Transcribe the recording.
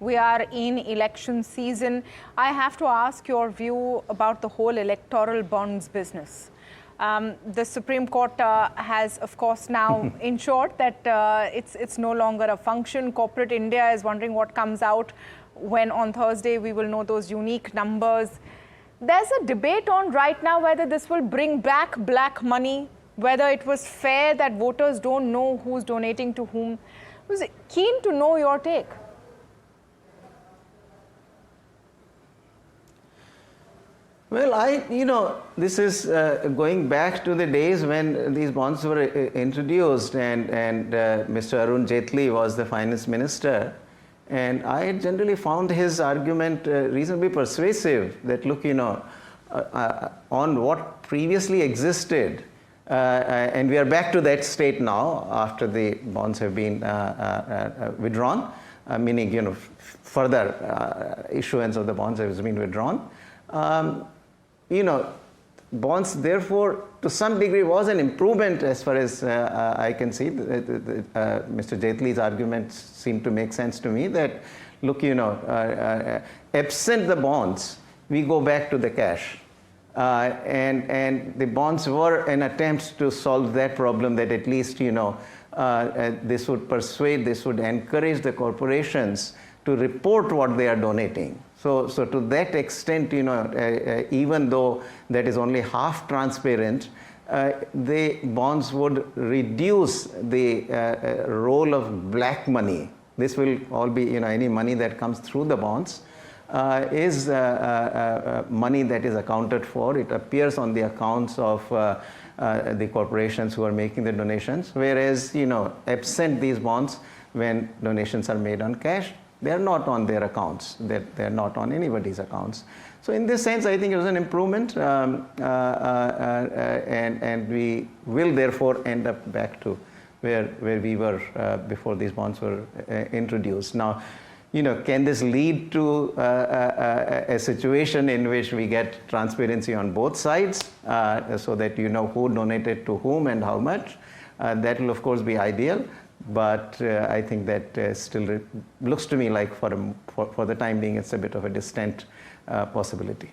We are in election season. I have to ask your view about the whole electoral bonds business. The Supreme Court has, of course, now ensured that it's no longer a function. Corporate India is wondering what comes out when on Thursday we will know those unique numbers. There's a debate on right now whether this will bring back black money, whether it was fair that voters don't know who's donating to whom. I was keen to know your take. Well, this is going back to the days when these bonds were introduced and Mr. Arun Jaitley was the finance minister. And I generally found his argument reasonably persuasive that, look, on what previously existed, and we are back to that state now after the bonds have been withdrawn, meaning, further issuance of the bonds has been withdrawn. Bonds, therefore, to some degree was an improvement as far as I can see. Mr. Jaitley's arguments seem to make sense to me that, look, absent the bonds, we go back to the cash. And the bonds were an attempt to solve that problem, that at least, this would persuade, this would encourage the corporations to report what they are donating. So to that extent, even though that is only half transparent, the bonds would reduce the role of black money. This will all be, any money that comes through the bonds is money that is accounted for. It appears on the accounts of the corporations who are making the donations, whereas, absent these bonds, when donations are made on cash, they are not on their accounts. They're not on anybody's accounts. So in this sense, I think it was an improvement, and we will therefore end up back to where we were before these bonds were introduced. Now, can this lead to a situation in which we get transparency on both sides, so that who donated to whom and how much? That will of course be ideal. But I think that still looks to me like for the time being, it's a bit of a distant possibility.